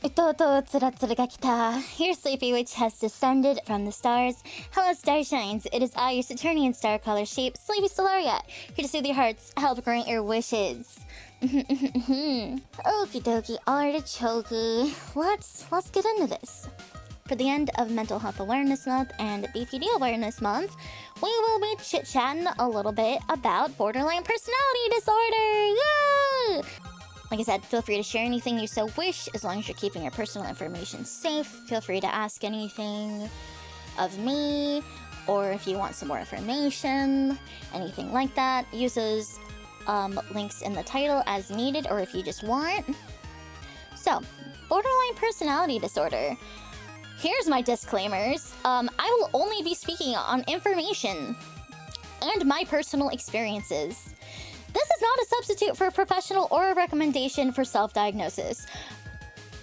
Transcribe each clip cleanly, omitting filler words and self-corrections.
Ito tsura ga kita. Here Sleepy Witch has descended from the stars. Hello Starshines, it is I, your Saturnian star color shape, Sleepy Stellaria, here to soothe your hearts, help grant your wishes. Okie dokie, artichoke. Let's get into this. For the end of Mental Health Awareness Month and BPD Awareness Month, we will be chit-chatting a little bit about borderline personality disorder. Yay! Like I said, feel free to share anything you so wish, as long as you're keeping your personal information safe. Feel free to ask anything of me, or if you want some more information, anything like that. Use those links in the title as needed, or if you just want. So, borderline personality disorder. Here's my disclaimers. I will only be speaking on information and my personal experiences. This is not a substitute for a professional or a recommendation for self-diagnosis.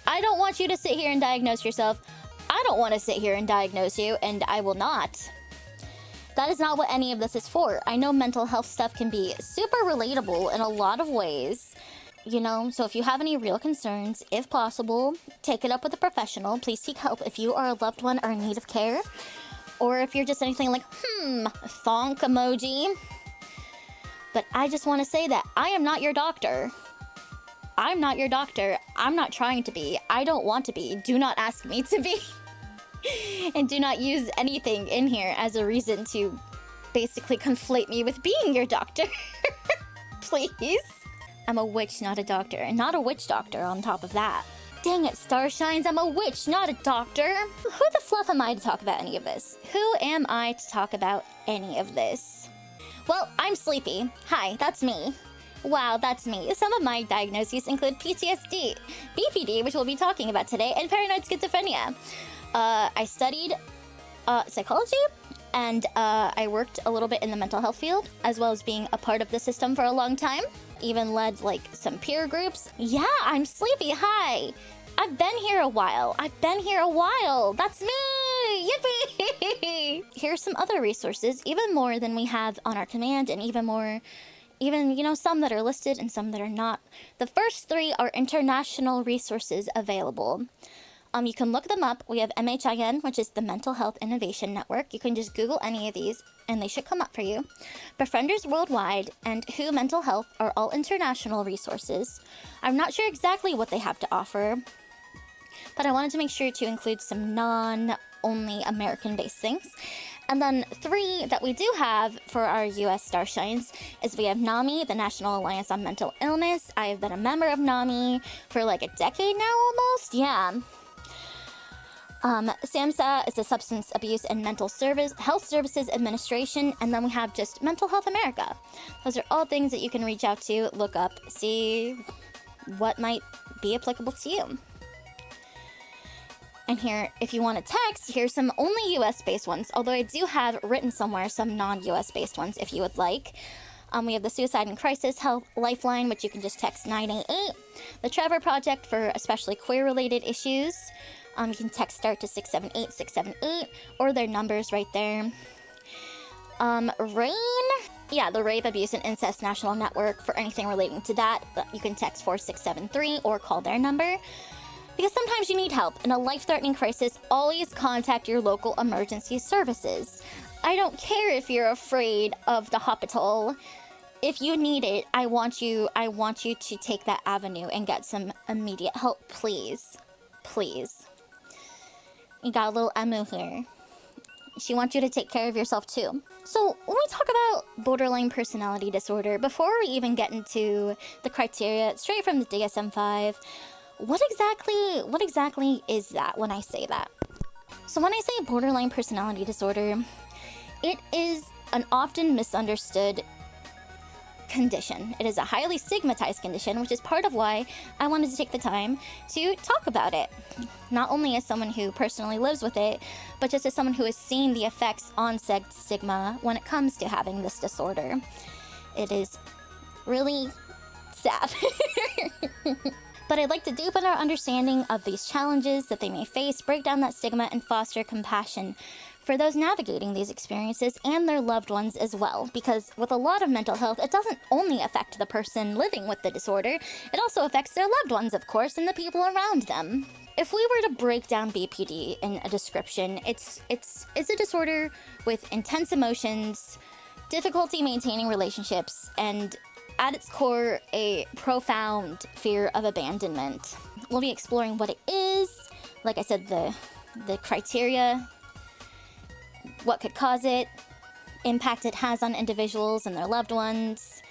I don't want you to sit here and diagnose yourself. I don't want to sit here and diagnose you, and I will not. That is not what any of this is for. I know mental health stuff can be super relatable in a lot of ways. You know, so if you have any real concerns, if possible, take it up with a professional. Please seek help if you are a loved one or in need of care. Or if you're just anything like, thonk emoji. But I just want to say that I am not your doctor. I'm not your doctor. I'm not trying to be. I don't want to be. Do not ask me to be. And do not use anything in here as a reason to basically conflate me with being your doctor. Please. I'm a witch, not a doctor. And not a witch doctor on top of that. Dang it, Starshines, I'm a witch, not a doctor. Who the fluff am I to talk about any of this? Who am I to talk about any of this? Well, I'm Sleepy. Hi, that's me. Wow, that's me. Some of my diagnoses include PTSD, BPD, which we'll be talking about today, and paranoid schizophrenia. I studied psychology, and I worked a little bit in the mental health field, as well as being a part of the system for a long time. Even led, like, some peer groups. Yeah, I'm Sleepy. Hi. I've been here a while. That's me. Yippee! Here's some other resources, even more than we have on our command, and even, you know, some that are listed and some that are not. The first three are international resources available. You can look them up. We have MHIN, which is the Mental Health Innovation Network. You can just Google any of these, and they should come up for you. Befrienders Worldwide and WHO Mental Health are all international resources. I'm not sure exactly what they have to offer, but I wanted to make sure to include some non-only American-based things. And then three that we do have for our US Starshines is we have NAMI, the National Alliance on Mental Illness. I have been a member of NAMI for like a decade now almost. Yeah. SAMHSA is the Substance Abuse and Mental Health Services Administration, and then we have just Mental Health America. Those are all things that you can reach out to, look up, see what might be applicable to you. And here, if you want to text, here's some only US-based ones, although I do have written somewhere some non-US-based ones if you would like. We have the Suicide and Crisis Health Lifeline, which you can just text 988. The Trevor Project for especially queer-related issues. You can text START to 678-678, or their numbers right there. RAIN, yeah, the Rape, Abuse, and Incest National Network for anything relating to that. You can text 4673 or call their number. Because sometimes you need help. In a life-threatening crisis, always contact your local emergency services. I don't care if you're afraid of the hospital. If you need it, I want you to take that avenue and get some immediate help, please. Please. You got a little Emu here. She wants you to take care of yourself too. So when we talk about borderline personality disorder, before we even get into the criteria straight from the DSM-5, what exactly is that when I say that? So when I say borderline personality disorder, it is an often misunderstood condition. It is a highly stigmatized condition, which is part of why I wanted to take the time to talk about it. Not only as someone who personally lives with it, but just as someone who has seen the effects on said stigma when it comes to having this disorder. It is really sad. But I'd like to deepen our understanding of these challenges that they may face, break down that stigma, and foster compassion for those navigating these experiences and their loved ones as well. Because with a lot of mental health, it doesn't only affect the person living with the disorder, it also affects their loved ones, of course, and the people around them. If we were to break down BPD in a description, it's a disorder with intense emotions, difficulty maintaining relationships, and at its core, a profound fear of abandonment. We'll be exploring what it is, like I said, the criteria, what could cause it, impact it has on individuals and their loved ones,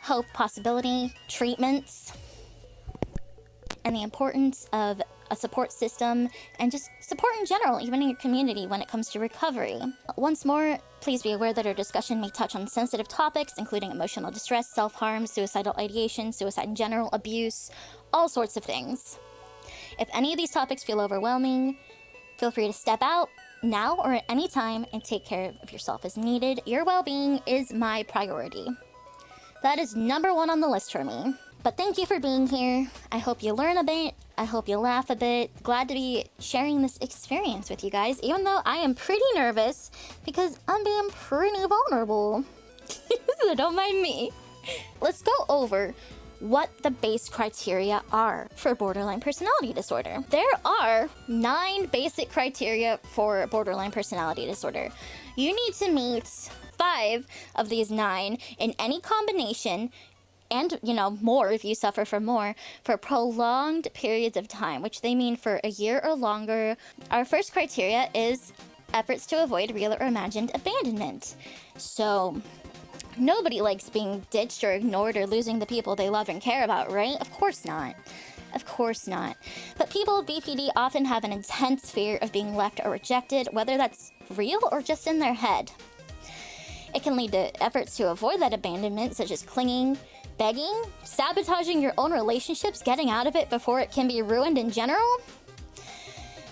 hope, possibility, treatments, and the importance of a support system, and just support in general, even in your community when it comes to recovery. Once more, please be aware that our discussion may touch on sensitive topics, including emotional distress, self-harm, suicidal ideation, suicide in general, abuse, all sorts of things. If any of these topics feel overwhelming, feel free to step out now or at any time and take care of yourself as needed. Your well-being is my priority. That is number one on the list for me. But thank you for being here. I hope you learn a bit. I hope you laugh a bit. Glad to be sharing this experience with you guys, even though I am pretty nervous because I'm being pretty vulnerable. So don't mind me. Let's go over what the base criteria are for borderline personality disorder. There are 9 basic criteria for borderline personality disorder. You need to meet 5 of these 9 in any combination, and, more if you suffer from more, for prolonged periods of time, which they mean for a year or longer. Our first criteria is efforts to avoid real or imagined abandonment. So, nobody likes being ditched or ignored or losing the people they love and care about, right? Of course not. Of course not. But people with BPD often have an intense fear of being left or rejected, whether that's real or just in their head. It can lead to efforts to avoid that abandonment, such as clinging, begging, sabotaging your own relationships, getting out of it before it can be ruined in general.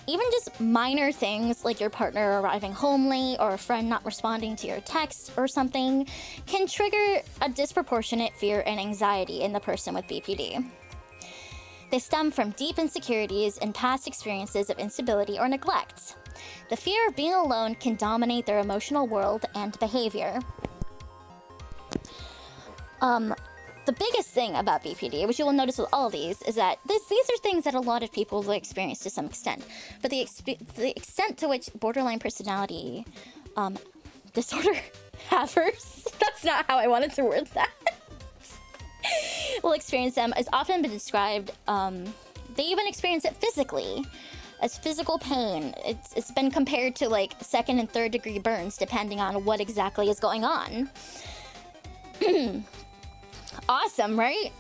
Even just minor things like your partner arriving home late or a friend not responding to your text or something can trigger a disproportionate fear and anxiety in the person with BPD. They stem from deep insecurities and past experiences of instability or neglect. The fear of being alone can dominate their emotional world and behavior. The biggest thing about BPD, which you will notice with all of these, is that these are things that a lot of people will experience to some extent. But the extent to which borderline personality disorder havers, that's not how I wanted to word that, will experience them has often been described, they even experience it physically, as physical pain. It's been compared to like 2nd and 3rd degree burns, depending on what exactly is going on. Awesome, right?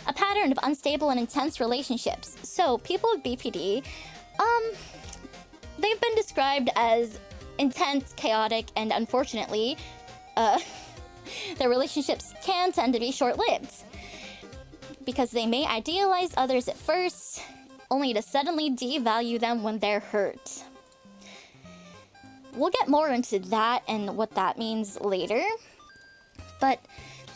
A pattern of unstable and intense relationships. So people with BPD, they've been described as intense, chaotic, and unfortunately, their relationships can tend to be short-lived because they may idealize others at first, only to suddenly devalue them when they're hurt. We'll get more into that and what that means later. But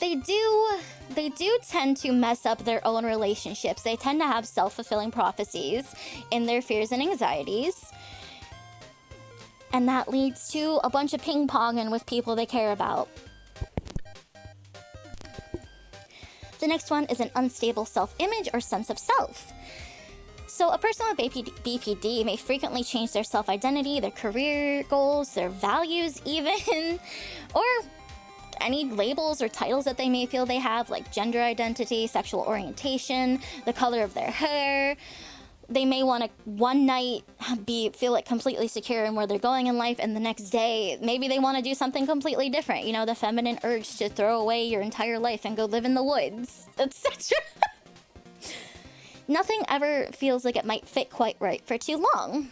they do tend to mess up their own relationships. They tend to have self-fulfilling prophecies in their fears and anxieties. And that leads to a bunch of ping-ponging with people they care about. The next one is an unstable self-image or sense of self. So a person with BPD may frequently change their self-identity, their career goals, their values even, or any labels or titles that they may feel they have, like gender identity, sexual orientation, the color of their hair. They may want to one night feel like completely secure in where they're going in life, and the next day maybe they want to do something completely different. The feminine urge to throw away your entire life and go live in the woods, etc. Nothing ever feels like it might fit quite right for too long.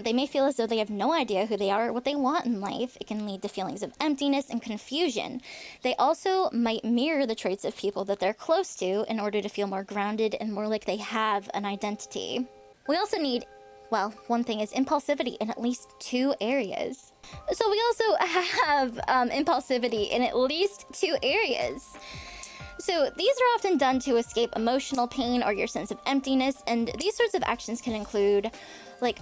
They may feel as though they have no idea who they are or what they want in life. It can lead to feelings of emptiness and confusion. They also might mirror the traits of people that they're close to in order to feel more grounded and more like they have an identity. We also need, one thing is impulsivity in at least 2 areas. So we also have impulsivity in at least 2 areas. So these are often done to escape emotional pain or your sense of emptiness, and these sorts of actions can include, like,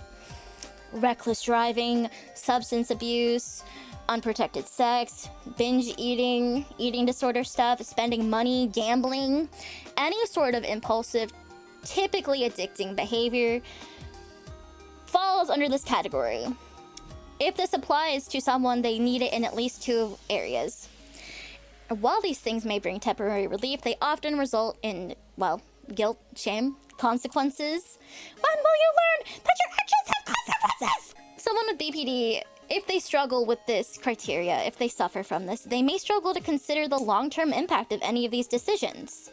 reckless driving, substance abuse, unprotected sex, binge eating, eating disorder stuff, spending money, gambling, any sort of impulsive, typically addicting behavior falls under this category. If this applies to someone, they need it in at least 2 areas. While these things may bring temporary relief, they often result in, well, guilt, shame, consequences. When will you learn that your actions have consequences? Someone with BPD, if they struggle with this criteria, if they suffer from this, they may struggle to consider the long-term impact of any of these decisions.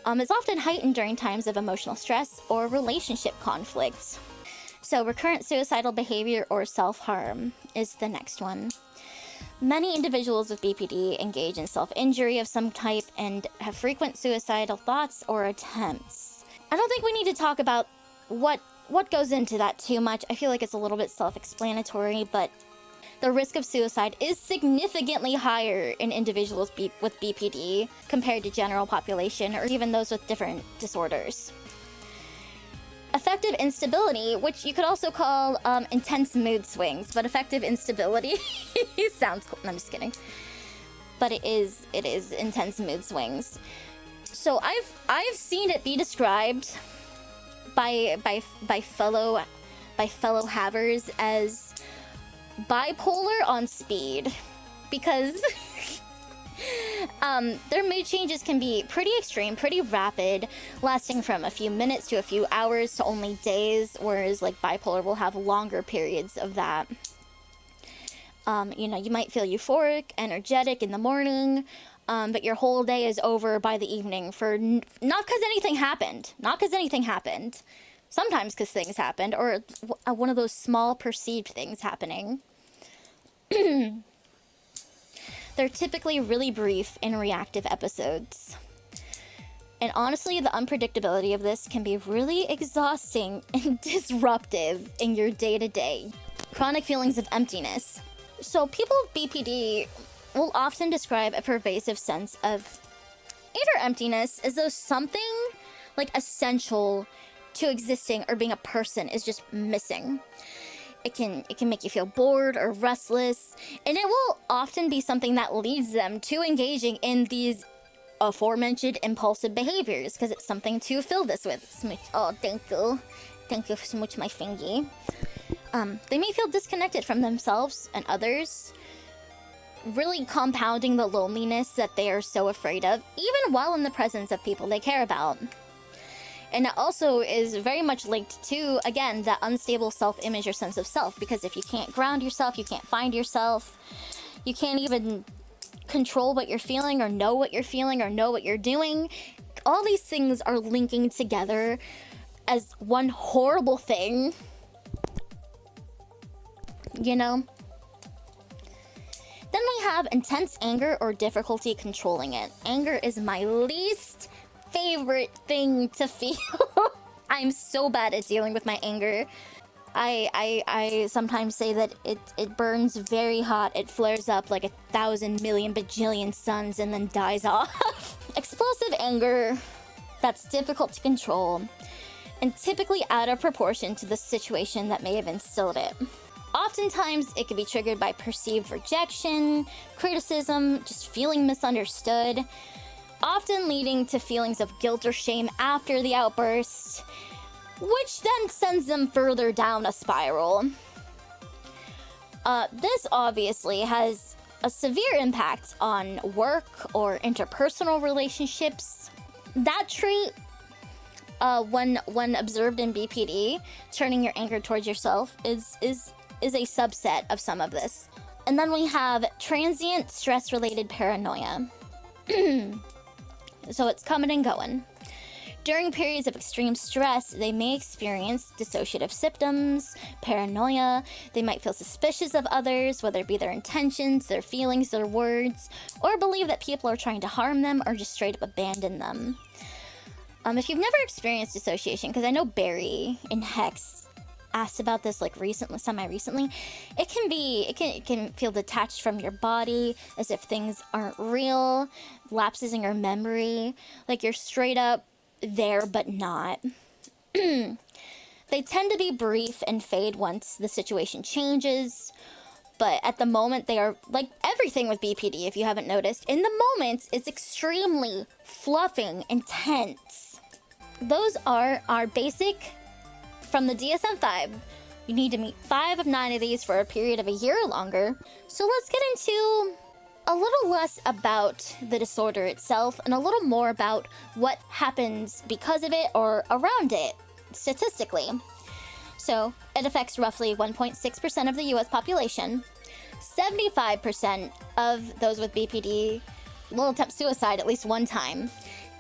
It's often heightened during times of emotional stress or relationship conflict. So recurrent suicidal behavior or self-harm is the next one. Many individuals with BPD engage in self-injury of some type and have frequent suicidal thoughts or attempts. I don't think we need to talk about what goes into that too much. I feel like it's a little bit self-explanatory, but the risk of suicide is significantly higher in individuals with BPD compared to general population or even those with different disorders. Affective instability, which you could also call intense mood swings, but affective instability sounds cool. No, I'm just kidding. But it is intense mood swings. So I've seen it be described by fellow havers as bipolar on speed, because their mood changes can be pretty extreme, pretty rapid, lasting from a few minutes to a few hours to only days, whereas like bipolar will have longer periods of that. You know, you might feel euphoric, energetic in the morning, but your whole day is over by the evening for not because anything happened. Sometimes because things happened, or one of those small perceived things happening. They're typically really brief and reactive episodes. And honestly, the unpredictability of this can be really exhausting and disruptive in your day-to-day. Chronic feelings of emptiness. So people with BPD will often describe a pervasive sense of inner emptiness as though something like essential to existing or being a person is just missing. It can make you feel bored or restless, and it will often be something that leads them to engaging in these aforementioned impulsive behaviors, because it's something to fill this with. Smooch. Oh, thank you, smooch my fingy. They may feel disconnected from themselves and others, really compounding the loneliness that they are so afraid of, even while in the presence of people they care about. And it also is very much linked to, again, that unstable self-image or sense of self, because if you can't ground yourself, you can't find yourself, you can't even control what you're feeling or know what you're feeling or know what you're doing. All these things are linking together as one horrible thing, you know? Then we have intense anger or difficulty controlling it. Anger is my least favorite thing to feel. I'm so bad at dealing with my anger. I sometimes say that it burns very hot. It flares up like 1,000 million bajillion suns and then dies off. Explosive anger that's difficult to control and typically out of proportion to the situation that may have instilled it. Oftentimes, it can be triggered by perceived rejection, criticism, just feeling misunderstood, often leading to feelings of guilt or shame after the outburst, which then sends them further down a spiral. This obviously has a severe impact on work or interpersonal relationships. That trait, when observed in BPD, turning your anger towards yourself, is a subset of some of this. And then we have transient stress-related paranoia. So it's coming and going. During periods of extreme stress, they may experience dissociative symptoms, paranoia. They might feel suspicious of others, whether it be their intentions, their feelings, their words, or believe that people are trying to harm them or just straight up abandon them. If you've never experienced dissociation, because I know Barry in Hex asked about this like recently, semi-recently, it can feel detached from your body, as if things aren't real, lapses in your memory, like you're straight up there but not. They tend to be brief and fade once the situation changes, but at the moment they are, like everything with BPD, if you haven't noticed, in the moment it's extremely fluffing, intense. Those are our basic from the DSM-5. You need to meet 5 of 9 of these for a period of a year or longer. So let's get into a little less about the disorder itself and a little more about what happens because of it or around it, statistically. So it affects roughly 1.6% of the US population. 75% of those with BPD will attempt suicide at least one time.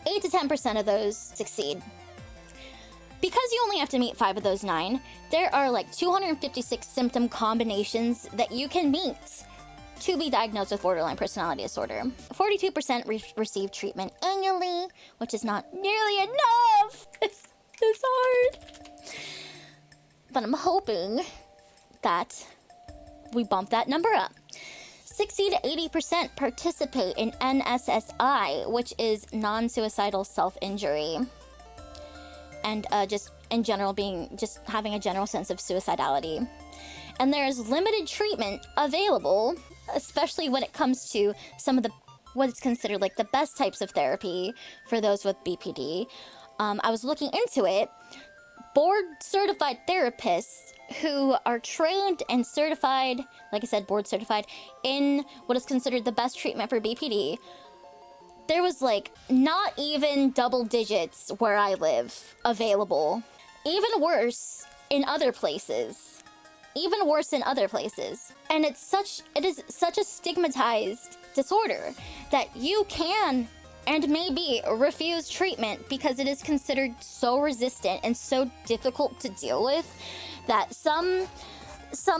8 to 10% of those succeed. Because you only have to meet 5 of those 9, there are like 256 symptom combinations that you can meet to be diagnosed with borderline personality disorder. 42% receive treatment annually, which is not nearly enough. It's hard. But I'm hoping that we bump that number up. 60 to 80% participate in NSSI, which is non-suicidal self-injury. And just in general just having a general sense of suicidality. And there's limited treatment available, especially when it comes to some of what's considered like the best types of therapy for those with BPD. I was looking into it. Board-certified therapists who are trained and certified, like I said, board-certified, in what is considered the best treatment for BPD, there was like not even double digits where I live available. Even worse in other places. Even worse in other places. And it is such a stigmatized disorder that you can and maybe refuse treatment because it is considered so resistant and so difficult to deal with that some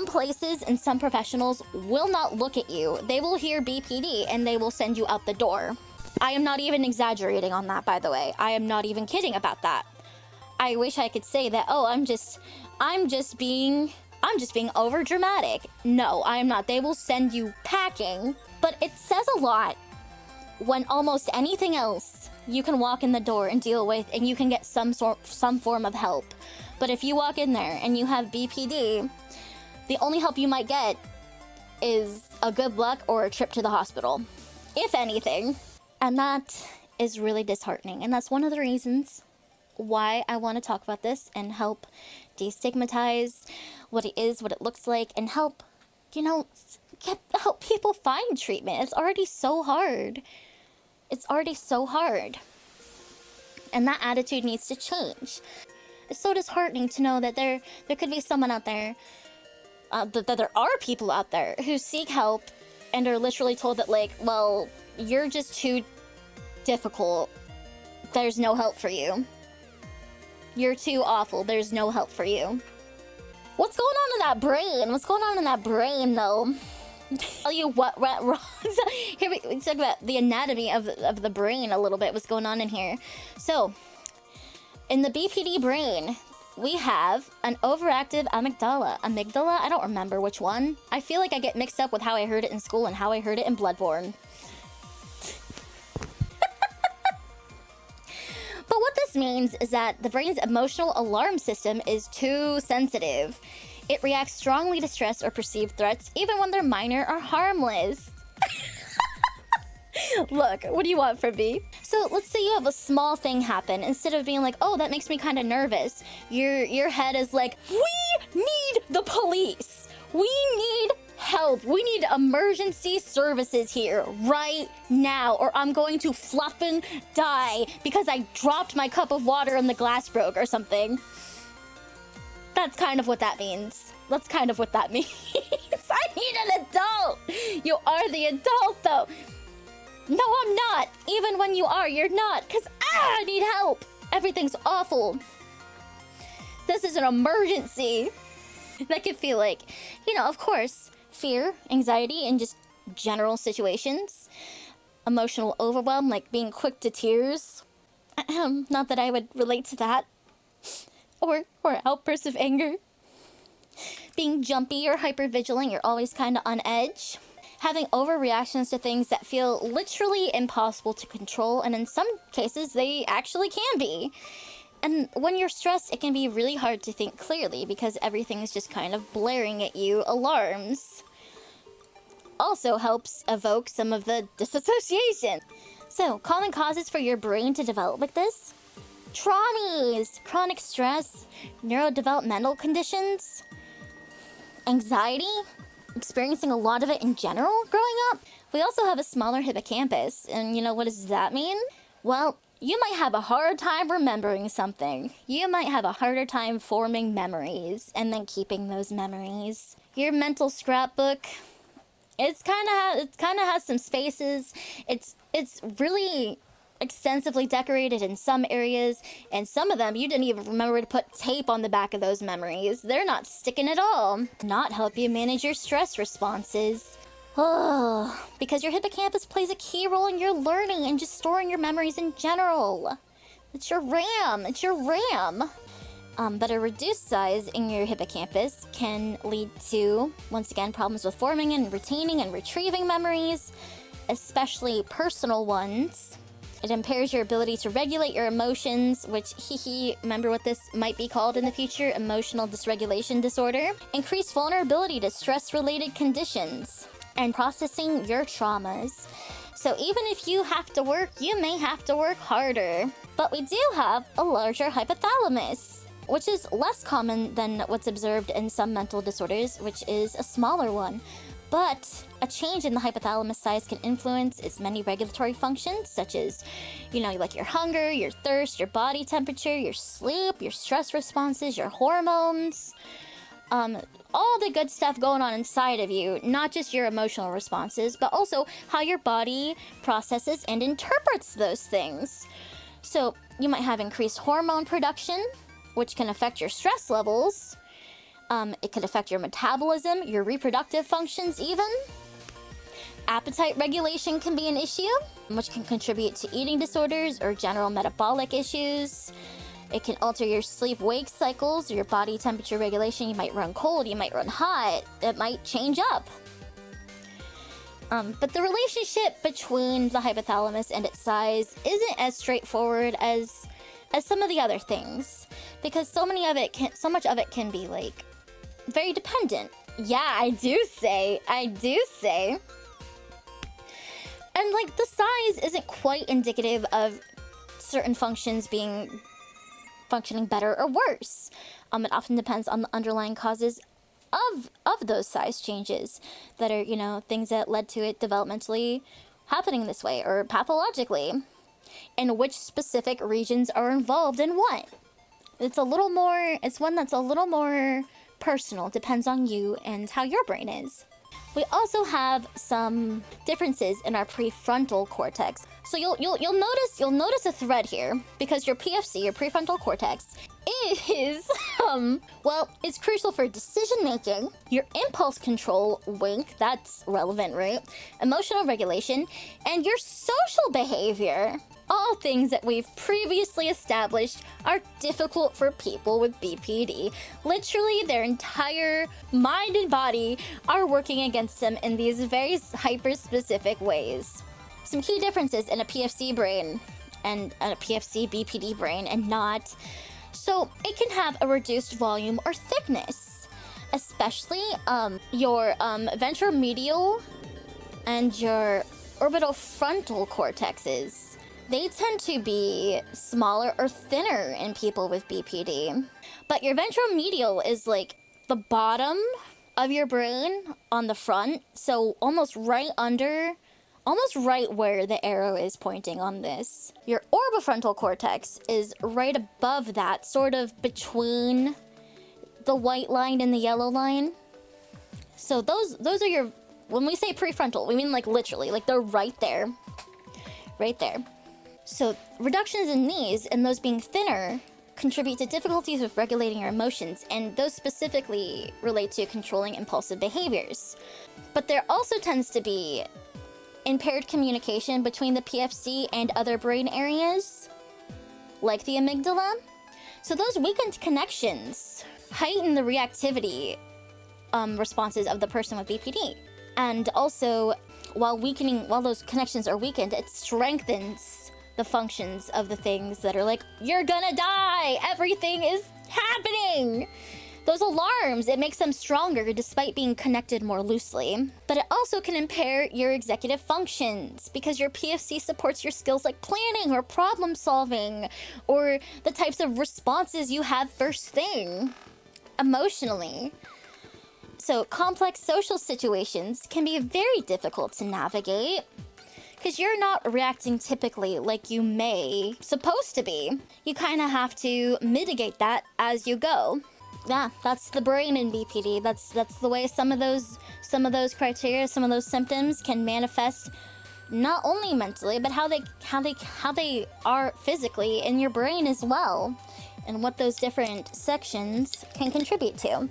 places and some professionals will not look at you. They will hear BPD and they will send you out the door. I am not even exaggerating on that, by the way. I am not even kidding about that. I wish I could say that, oh, I'm just being over dramatic. No, I am not. They will send you packing. But it says a lot when almost anything else you can walk in the door and deal with and you can get some form of help. But if you walk in there and you have BPD, the only help you might get is a good luck or a trip to the hospital, if anything. And that is really disheartening. And that's one of the reasons why I want to talk about this and help destigmatize what it is, what it looks like, and help, help people find treatment. It's already so hard. It's already so hard. And that attitude needs to change. It's so disheartening to know that there could be someone out there, that there are people out there who seek help and are literally told that, like, well, you're just too difficult. There's no help for you. You're too awful. There's no help for you. What's going on in that brain? What's going on in that brain, though? Tell you what went wrong. So, here we talk about the anatomy of the brain a little bit. What's going on in here? So, in the BPD brain, we have an overactive amygdala. Amygdala? I don't remember which one. I feel like I get mixed up with how I heard it in school and how I heard it in Bloodborne. But what this means is that the brain's emotional alarm system is too sensitive. It reacts strongly to stress or perceived threats, even when they're minor or harmless. Look, what do you want from me? So let's say you have a small thing happen. Instead of being like, oh, that makes me kind of nervous, your head is like, we need the police. We need help. We need emergency services here right now, or I'm going to fluffing die because I dropped my cup of water and the glass broke or something. That's kind of what that means. That's kind of what that means. I need an adult. You are the adult, though. No, I'm not. Even when you are, you're not. Because I need help. Everything's awful. This is an emergency. That could feel like, of course, fear, anxiety, and just general situations. Emotional overwhelm, like being quick to tears. Not that I would relate to that. Or outbursts of anger. Being jumpy or hypervigilant, you're always kind of on edge. Having overreactions to things that feel literally impossible to control, and in some cases, they actually can be. And when you're stressed, it can be really hard to think clearly because everything is just kind of blaring at you alarms. Also helps evoke some of the disassociation. So, common causes for your brain to develop like this? Traumas, chronic stress, neurodevelopmental conditions, anxiety, experiencing a lot of it in general growing up. We also have a smaller hippocampus, and you know, what does that mean? Well, you might have a hard time remembering something. You might have a harder time forming memories and then keeping those memories. Your mental scrapbook, it's kind of has some spaces. It's really extensively decorated in some areas, and some of them you didn't even remember to put tape on the back of those memories. They're not sticking at all. Not help you manage your stress responses. Oh, because your hippocampus plays a key role in your learning and just storing your memories in general. It's your RAM. It's your RAM. But a reduced size in your hippocampus can lead to, once again, problems with forming and retaining and retrieving memories, especially personal ones. It impairs your ability to regulate your emotions, which, remember what this might be called in the future? Emotional dysregulation disorder. Increased vulnerability to stress-related conditions. And processing your traumas. So even if you have to work, you may have to work harder. But we do have a larger hypothalamus, which is less common than what's observed in some mental disorders, which is a smaller one. But a change in the hypothalamus size can influence its many regulatory functions, such as, like your hunger, your thirst, your body temperature, your sleep, your stress responses, your hormones. All the good stuff going on inside of you, not just your emotional responses, but also how your body processes and interprets those things. So you might have increased hormone production, which can affect your stress levels. It could affect your metabolism, your reproductive functions even. Appetite regulation can be an issue, which can contribute to eating disorders or general metabolic issues. It can alter your sleep-wake cycles, your body temperature regulation. You might run cold, you might run hot. It might change up. But the relationship between the hypothalamus and its size isn't as straightforward as some of the other things, because so much of it can be like very dependent. Yeah, I do say. And like the size isn't quite indicative of certain functions functioning better or worse. It often depends on the underlying causes of those size changes that are, things that led to it developmentally happening this way or pathologically, and which specific regions are involved in what. It's one that's a little more personal, depends on you and how your brain is. We also have some differences in our prefrontal cortex. So you'll notice a thread here, because your PFC, your prefrontal cortex, is it's crucial for decision making, your impulse control, wink, that's relevant, right? Emotional regulation, and your social behavior. All things that we've previously established are difficult for people with BPD. Literally, their entire mind and body are working against them in these very hyper-specific ways. Some key differences in a PFC brain and a PFC BPD brain and not. So it can have a reduced volume or thickness, especially your ventromedial and your orbitofrontal cortexes. They tend to be smaller or thinner in people with BPD. But your ventromedial is like the bottom of your brain on the front, so almost right where the arrow is pointing on this. Your orbifrontal cortex is right above that, sort of between the white line and the yellow line. So those are your, when we say prefrontal, we mean like literally, like they're right there. Right there. So reductions in these and those being thinner contribute to difficulties with regulating your emotions, and those specifically relate to controlling impulsive behaviors. But there also tends to be impaired communication between the PFC and other brain areas, like the amygdala. So those weakened connections heighten the reactivity responses of the person with BPD. And also, while those connections are weakened, it strengthens the functions of the things that are like, you're gonna die, everything is happening. Those alarms, it makes them stronger despite being connected more loosely. But it also can impair your executive functions because your PFC supports your skills like planning or problem solving or the types of responses you have first thing emotionally. So complex social situations can be very difficult to navigate because you're not reacting typically like you may supposed to be. You kind of have to mitigate that as you go. Yeah, that's the brain in BPD. That's the way some of those criteria, some of those symptoms can manifest not only mentally, but how they are physically in your brain as well, and what those different sections can contribute to.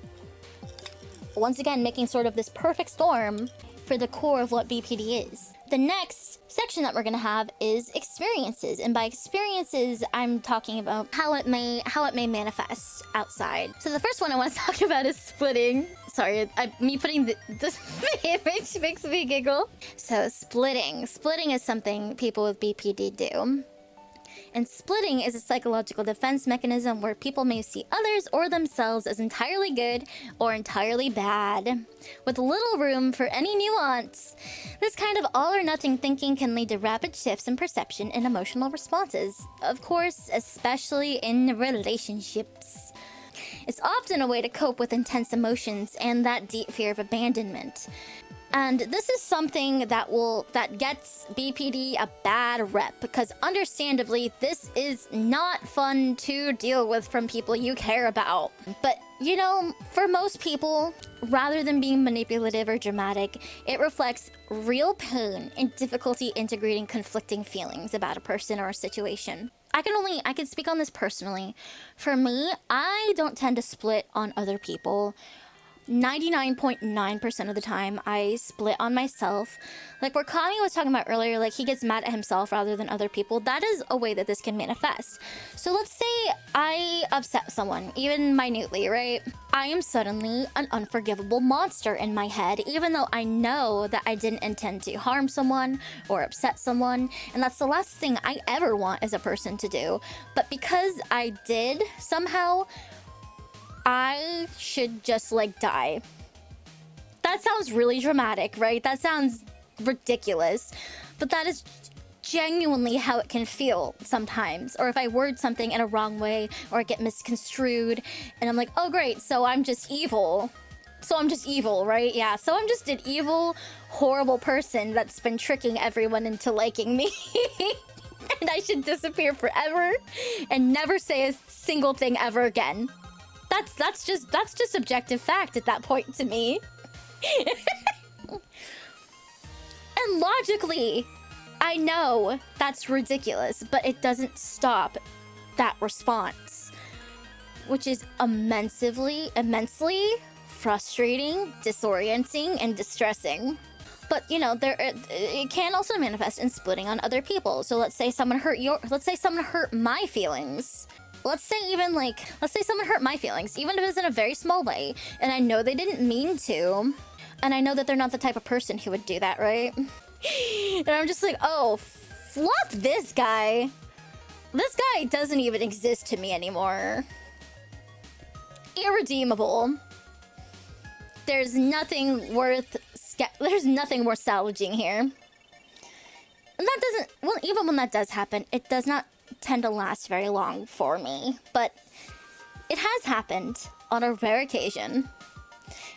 Once again, making sort of this perfect storm for the core of what BPD is. The next section that we're gonna have is experiences, and by experiences, I'm talking about how it may manifest outside. So the first one I want to talk about is splitting. Sorry, me putting this image makes me giggle. So splitting is something people with BPD do. And splitting is a psychological defense mechanism where people may see others or themselves as entirely good or entirely bad, with little room for any nuance. This kind of all or nothing thinking can lead to rapid shifts in perception and emotional responses, of course, especially in relationships. It's often a way to cope with intense emotions and that deep fear of abandonment. And this is something that gets BPD a bad rep, because understandably, this is not fun to deal with from people you care about. But, you know, for most people, rather than being manipulative or dramatic, it reflects real pain and difficulty integrating conflicting feelings about a person or a situation. I can speak on this personally. For me, I don't tend to split on other people. 99.9% of the time, I split on myself. Like where Kami was talking about earlier, like he gets mad at himself rather than other people. That is a way that this can manifest. So let's say I upset someone, even minutely, right? I am suddenly an unforgivable monster in my head, even though I know that I didn't intend to harm someone or upset someone. And that's the last thing I ever want as a person to do. But because I did somehow, I should just like die. That sounds really dramatic, right? That sounds ridiculous, but that is genuinely how it can feel sometimes. Or if I word something in a wrong way or I get misconstrued and I'm like, oh great, so I'm just evil. So I'm just evil, right? Yeah, so I'm just an evil, horrible person that's been tricking everyone into liking me. And I should disappear forever and never say a single thing ever again. That's just objective fact at that point to me. And logically, I know that's ridiculous, but it doesn't stop that response, which is immensely frustrating, disorienting, and distressing. But you know, it can also manifest in splitting on other people. So let's say someone hurt my feelings. Let's say someone hurt my feelings, even if it's in a very small way, and I know they didn't mean to, and I know that they're not the type of person who would do that, right? And I'm just like, oh, fluff this guy. This guy doesn't even exist to me anymore. Irredeemable. There's nothing worth salvaging here. And that doesn't, well, even when that does happen, it does not tend to last very long for me, but it has happened on a rare occasion,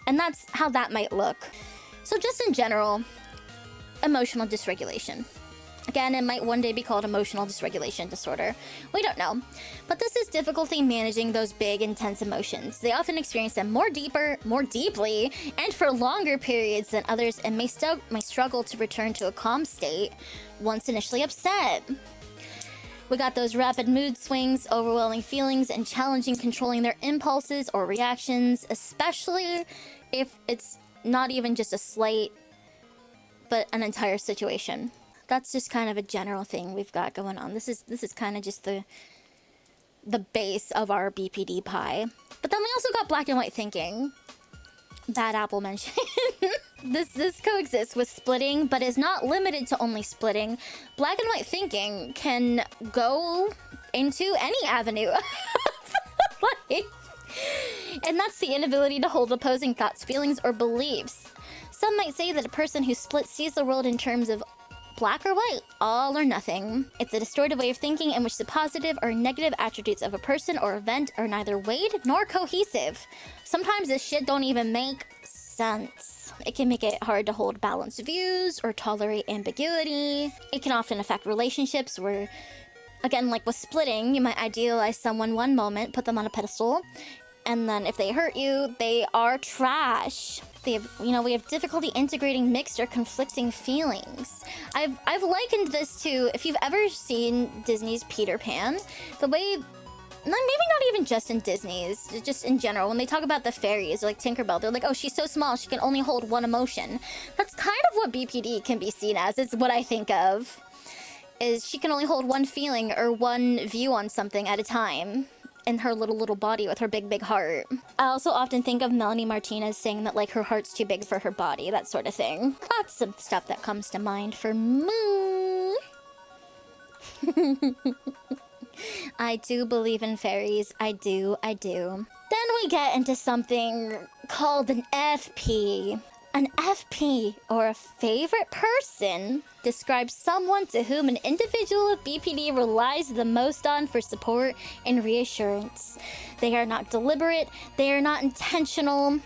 and that's how that might look. So just in general, emotional dysregulation. Again, it might one day be called emotional dysregulation disorder. We don't know. But this is difficulty managing those big, intense emotions. They often experience them more deeply, and for longer periods than others, and may struggle to return to a calm state once initially upset. We got those rapid mood swings, overwhelming feelings, and challenging controlling their impulses or reactions, especially if it's not even just a slight, but an entire situation. That's just kind of a general thing we've got going on. This is kind of just the base of our BPD pie. But then we also got black and white thinking. Bad apple mention. This coexists with splitting, but is not limited to only splitting. Black and white thinking can go into any avenue of life. And that's the inability to hold opposing thoughts, feelings, or beliefs. Some might say that a person who splits sees the world in terms of black or white, all or nothing. It's a distorted way of thinking in which the positive or negative attributes of a person or event are neither weighed nor cohesive. Sometimes this shit don't even make sense. It can make it hard to hold balanced views or tolerate ambiguity. It can often affect relationships where, again, like with splitting, you might idealize someone one moment, put them on a pedestal, and then if they hurt you, they are trash. We have difficulty integrating mixed or conflicting feelings. I've likened this to, if you've ever seen Disney's Peter Pan, the way, maybe not even just in Disney's, just in general, when they talk about the fairies, like Tinkerbell, they're like, oh, she's so small, she can only hold one emotion. That's kind of what BPD can be seen as, is what I think of. Is she can only hold one feeling or one view on something at a time in her little body with her big heart. I also often think of Melanie Martinez saying that, like, her heart's too big for her body, that sort of thing. That's some stuff that comes to mind for me. I do believe in fairies. I do. Then we get into something called an FP. An FP, or a favorite person, describes someone to whom an individual with BPD relies the most on for support and reassurance. They are not deliberate, they are not intentional,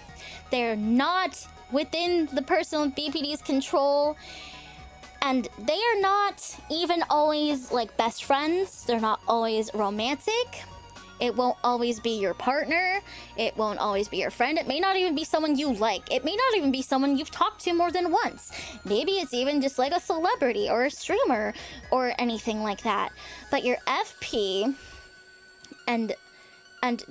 they are not within the person with BPD's control, and they are not even always like best friends, they're not always romantic. It won't always be your partner. It won't always be your friend. It may not even be someone you like. It may not even be someone you've talked to more than once. Maybe it's even just like a celebrity or a streamer or anything like that. But your FP, and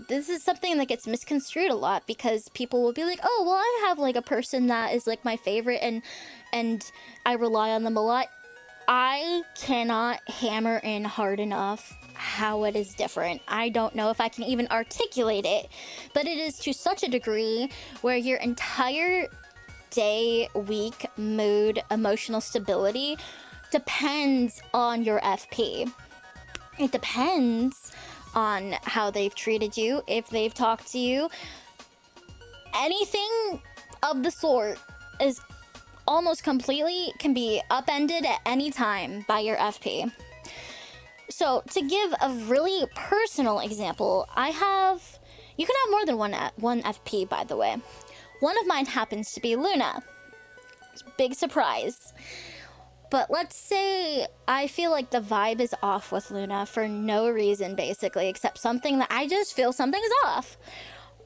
this is something that gets misconstrued a lot because people will be like, oh, well, I have like a person that is like my favorite and I rely on them a lot. I cannot hammer in hard enough how it is different. I don't know if I can even articulate it, but it is to such a degree where your entire day, week, mood, emotional stability depends on your FP. It depends on how they've treated you, if they've talked to you. Anything of the sort is almost completely can be upended at any time by your FP. So, to give a really personal example, you can have more than one FP, by the way. One of mine happens to be Luna. Big surprise. But let's say I feel like the vibe is off with Luna for no reason, basically, except something that I just feel something's off.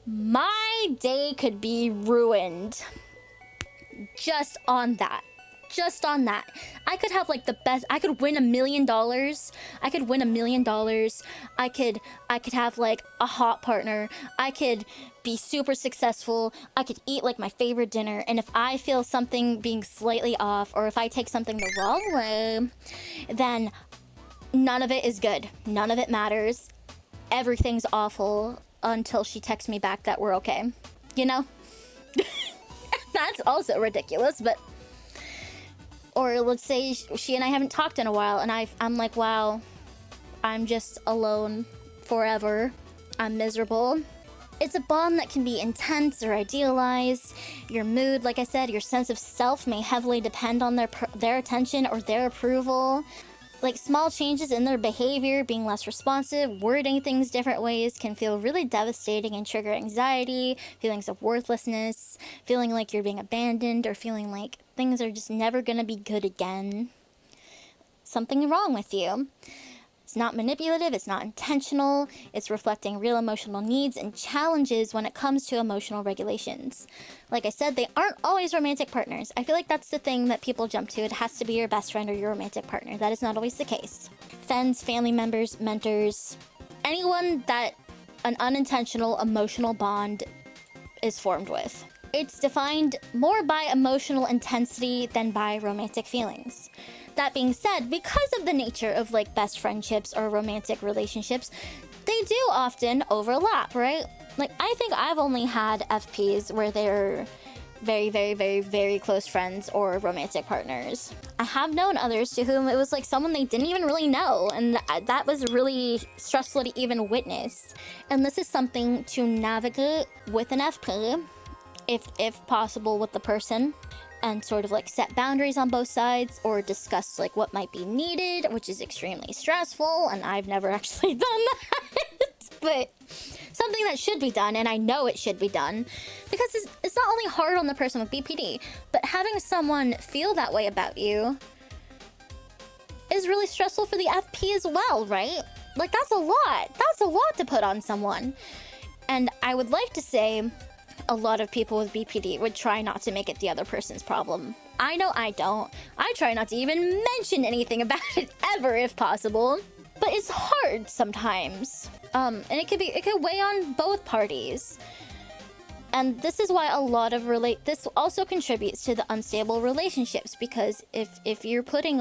My day could be ruined. Just on that. I could have like the best, I could win $1 million. I could win $1 million. I could have like a hot partner. I could be super successful. I could eat like my favorite dinner. And if I feel something being slightly off, or if I take something the wrong way, then none of it is good. None of it matters. Everything's awful until she texts me back that we're okay. You know? That's also ridiculous, but... Or let's say she and I haven't talked in a while, and I'm like, wow, I'm just alone forever. I'm miserable. It's a bond that can be intense or idealized. Your mood, like I said, your sense of self may heavily depend on their attention or their approval. Like small changes in their behavior, being less responsive, wording things different ways can feel really devastating and trigger anxiety, feelings of worthlessness, feeling like you're being abandoned, or feeling like things are just never gonna be good again. Something wrong with you. It's not manipulative, it's not intentional, it's reflecting real emotional needs and challenges when it comes to emotional regulations. Like I said, they aren't always romantic partners. I feel like that's the thing that people jump to. It has to be your best friend or your romantic partner. That is not always the case. Friends, family members, mentors, anyone that an unintentional emotional bond is formed with. It's defined more by emotional intensity than by romantic feelings. That being said, because of the nature of like best friendships or romantic relationships, they do often overlap, right? Like, I think I've only had FPs where they're very, very, very, very close friends or romantic partners. I have known others to whom it was like someone they didn't even really know, and that was really stressful to even witness. And this is something to navigate with an FP, if possible, with the person, and sort of like set boundaries on both sides or discuss like what might be needed, which is extremely stressful, and I've never actually done that. But something that should be done, and I know it should be done, because it's not only hard on the person with BPD, but having someone feel that way about you is really stressful for the FP as well, right? Like, that's a lot. That's a lot to put on someone. And I would like to say a lot of people with BPD would try not to make it the other person's problem. I know I don't. I try not to even mention anything about it ever if possible. But it's hard sometimes. And it could weigh on both parties. And this is why a lot of this also contributes to the unstable relationships, because if you're putting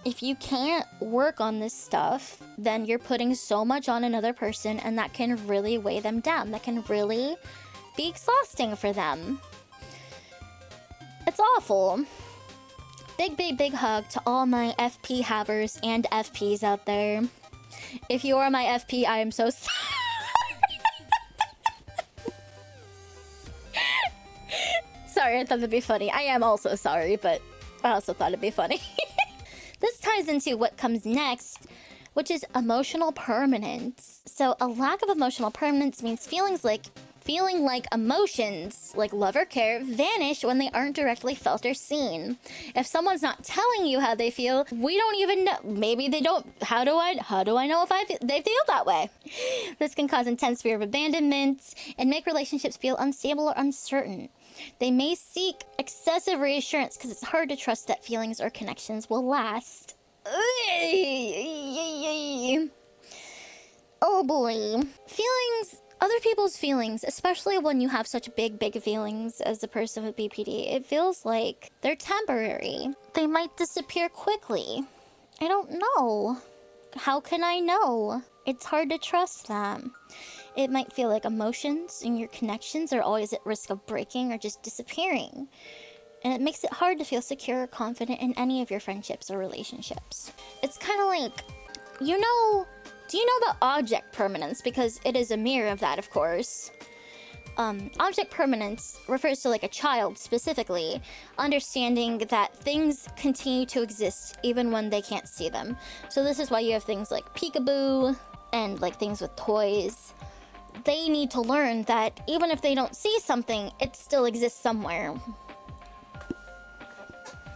if you can't work on this stuff, then you're putting so much on another person, and that can really weigh them down. That can really be exhausting for them. It's awful. Big, big, big hug to all my FP havers and FPs out there. If you are my FP, I am so sorry. Sorry, I thought it'd be funny. I am also sorry, but I also thought it'd be funny. This ties into what comes next, which is emotional permanence. So a lack of emotional permanence means feeling like emotions, like love or care, vanish when they aren't directly felt or seen. If someone's not telling you how they feel, we don't even know. Maybe they don't. How do I know if they feel that way? This can cause intense fear of abandonment and make relationships feel unstable or uncertain. They may seek excessive reassurance because it's hard to trust that feelings or connections will last. Oh boy. Other people's feelings, especially when you have such big, big feelings as a person with BPD, it feels like they're temporary. They might disappear quickly. I don't know. How can I know? It's hard to trust them. It might feel like emotions and your connections are always at risk of breaking or just disappearing. And it makes it hard to feel secure or confident in any of your friendships or relationships. It's kind of like, do you know about object permanence? Because it is a mirror of that, of course. Object permanence refers to like a child specifically, understanding that things continue to exist even when they can't see them. So this is why you have things like peekaboo and like things with toys. They need to learn that even if they don't see something, it still exists somewhere.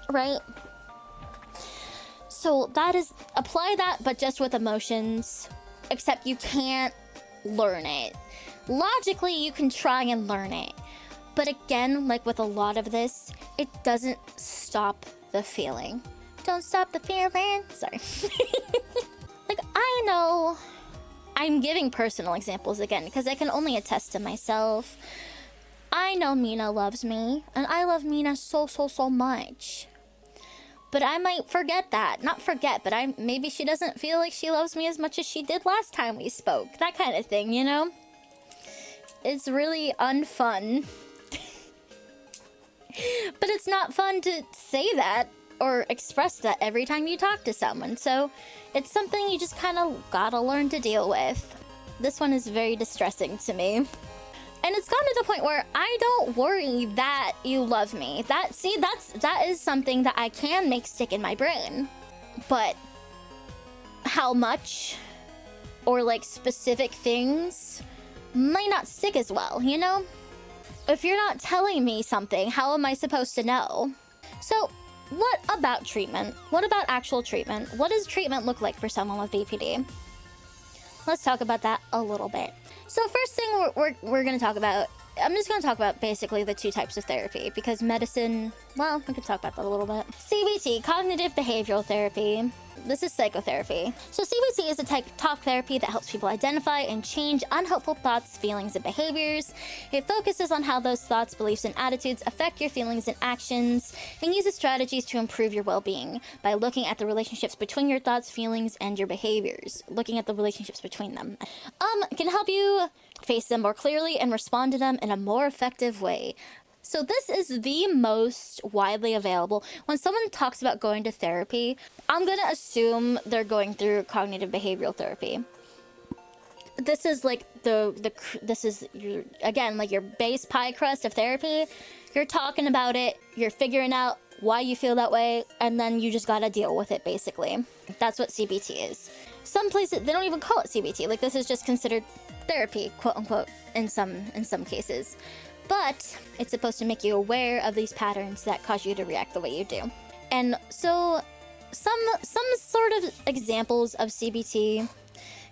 Right? So apply that, but just with emotions, except you can't learn it. Logically, you can try and learn it. But again, like with a lot of this, it doesn't stop the feeling. Don't stop the feeling. Sorry. Like, I know I'm giving personal examples again, because I can only attest to myself. I know Mina loves me, and I love Mina so, so, so much. But I might forget that. Not forget, but maybe she doesn't feel like she loves me as much as she did last time we spoke. That kind of thing, you know? It's really unfun. But it's not fun to say that or express that every time you talk to someone. So it's something you just kind of gotta learn to deal with. This one is very distressing to me. And it's gotten to the point where I don't worry that you love me. That is something that I can make stick in my brain. But how much or like specific things might not stick as well, you know? If you're not telling me something, how am I supposed to know? So what about treatment? What about actual treatment? What does treatment look like for someone with BPD? Let's talk about that a little bit. So first thing we're going to talk about, I'm just going to talk about basically the two types of therapy, because medicine, well, we could talk about that a little bit. CBT, cognitive behavioral therapy. This is psychotherapy. So CBT is a type of talk therapy that helps people identify and change unhelpful thoughts, feelings, and behaviors. It focuses on how those thoughts, beliefs, and attitudes affect your feelings and actions, and uses strategies to improve your well-being by looking at the relationships between your thoughts, feelings, and your behaviors. Looking at the relationships between them. It can help you face them more clearly and respond to them in a more effective way. So this is the most widely available. When someone talks about going to therapy, I'm gonna assume they're going through cognitive behavioral therapy. This is like this is your, again, like your base pie crust of therapy. You're talking about it, you're figuring out why you feel that way, and then you just gotta deal with it, basically. That's what CBT is. Some places, they don't even call it CBT. Like, this is just considered therapy, quote unquote, in some cases. But it's supposed to make you aware of these patterns that cause you to react the way you do. And so some sort of examples of CBT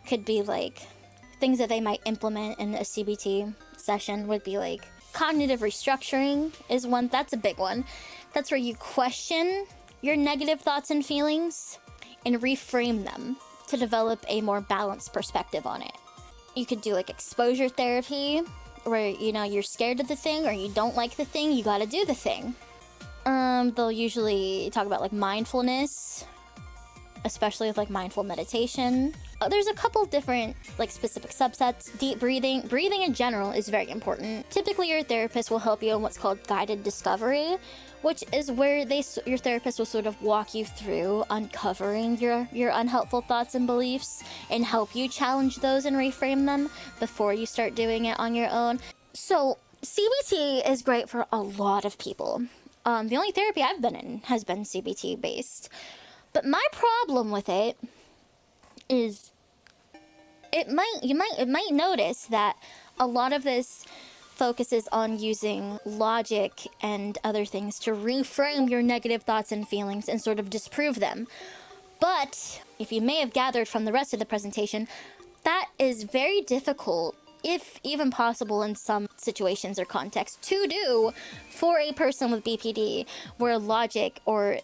could be like things that they might implement in a CBT session would be like cognitive restructuring is one. That's a big one. That's where you question your negative thoughts and feelings and reframe them to develop a more balanced perspective on it. You could do like exposure therapy, where, you know, you're scared of the thing or you don't like the thing, you gotta do the thing. They'll usually talk about like mindfulness, especially with like mindful meditation. There's a couple different like specific subsets. Deep breathing. Breathing in general is very important. Typically your therapist will help you in what's called guided discovery, which is where your therapist will sort of walk you through uncovering your unhelpful thoughts and beliefs and help you challenge those and reframe them before you start doing it on your own. So CBT is great for a lot of people. The only therapy I've been in has been CBT based. But my problem with it is you might notice that a lot of this focuses on using logic and other things to reframe your negative thoughts and feelings and sort of disprove them. But if you may have gathered from the rest of the presentation, that is very difficult, if even possible in some situations or contexts, to do for a person with BPD, where logic or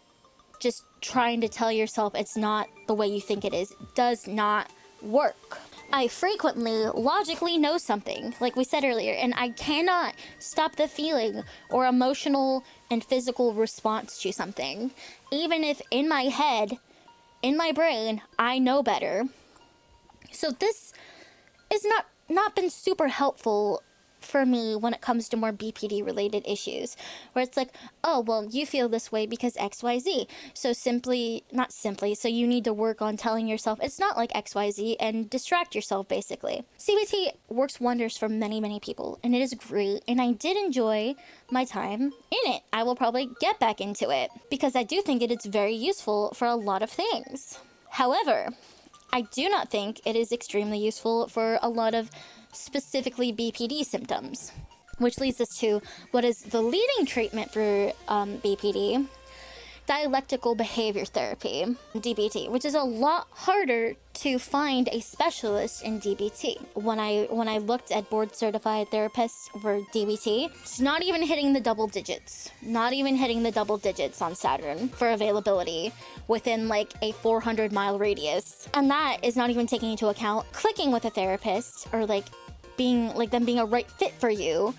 just trying to tell yourself it's not the way you think it is does not work. I frequently logically know something, like we said earlier, and I cannot stop the feeling or emotional and physical response to something, even if in my head, in my brain, I know better. So this is not been super helpful for me when it comes to more BPD related issues, where it's like, oh, well, you feel this way because XYZ. So so you need to work on telling yourself it's not like XYZ and distract yourself, basically. CBT works wonders for many, many people, and it is great, and I did enjoy my time in it. I will probably get back into it because I do think it is very useful for a lot of things. However, I do not think it is extremely useful for a lot of specifically BPD symptoms, which leads us to what is the leading treatment for BPD, dialectical behavior therapy, DBT, which is a lot harder to find a specialist in DBT. When I looked at board certified therapists for DBT, it's not even hitting the double digits. Not even hitting the double digits on Saturn for availability within like a 400-mile radius. And that is not even taking into account clicking with a therapist or like them being a right fit for you,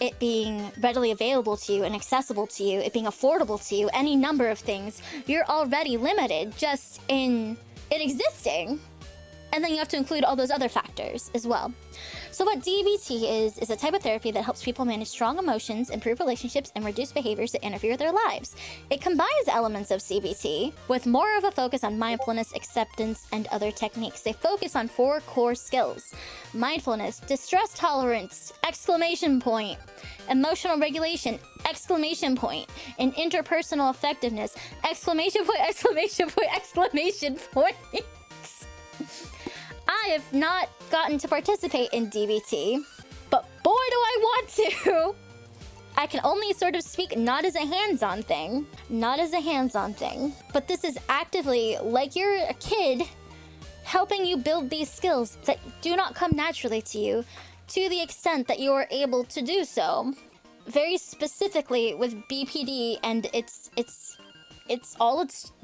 it being readily available to you and accessible to you, it being affordable to you, any number of things. You're already limited just in it existing. And then you have to include all those other factors as well. So what DBT is a type of therapy that helps people manage strong emotions, improve relationships, and reduce behaviors that interfere with their lives. It combines elements of CBT with more of a focus on mindfulness, acceptance, and other techniques. They focus on 4 core skills: mindfulness, distress tolerance, exclamation point, emotional regulation, exclamation point, and interpersonal effectiveness, exclamation point, exclamation point, exclamation point. I have not gotten to participate in DBT, but boy do I want to! I can only sort of speak not as a hands-on thing, but this is actively, like you're a kid, helping you build these skills that do not come naturally to you, to the extent that you are able to do so. Very specifically with BPD and its its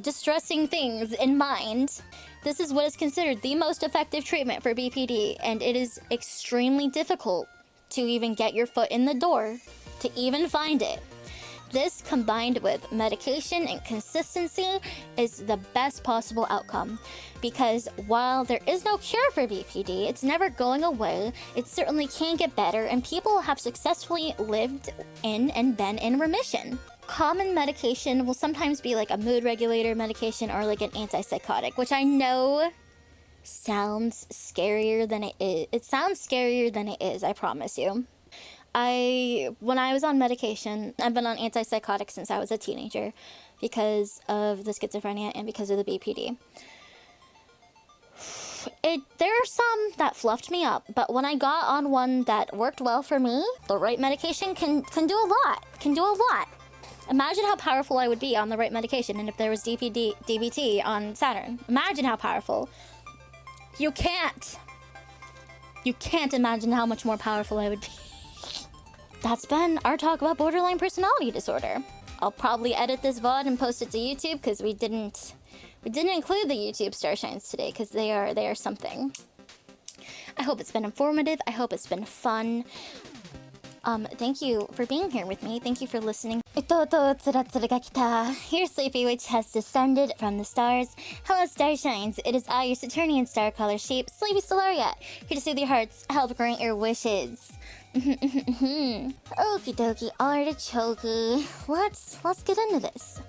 distressing things in mind. This is what is considered the most effective treatment for BPD, and it is extremely difficult to even get your foot in the door, to even find it. This, combined with medication and consistency, is the best possible outcome. Because while there is no cure for BPD, it's never going away, it certainly can get better, and people have successfully lived in and been in remission. Common medication will sometimes be like a mood regulator medication or like an antipsychotic, which I know sounds scarier than it is. It sounds scarier than it is, I promise you. When I was on medication, I've been on antipsychotics since I was a teenager because of the schizophrenia and because of the BPD. There are some that fluffed me up, but when I got on one that worked well for me, the right medication can do a lot. Can do a lot. Imagine how powerful I would be on the right medication, and if there was DBT on Saturn. Imagine how powerful. You can't imagine how much more powerful I would be. That's been our talk about borderline personality disorder. I'll probably edit this VOD and post it to YouTube because we didn't include the YouTube starshines today because they are something. I hope it's been informative. I hope it's been fun. Thank you for being here with me. Thank you for listening. Here Sleepy Witch has descended from the stars. Hello starshines, it is I, your Saturnian star color shape, Sleepy Stellaria, here to soothe your hearts, help grant your wishes. Okie dokie, artichoke. Let's get into this.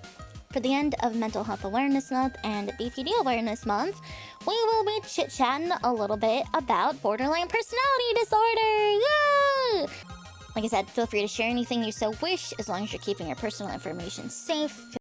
For the end of Mental Health Awareness Month and BPD Awareness Month, we will be chit-chatting a little bit about borderline personality disorder. Yay! Like I said, feel free to share anything you so wish, as long as you're keeping your personal information safe.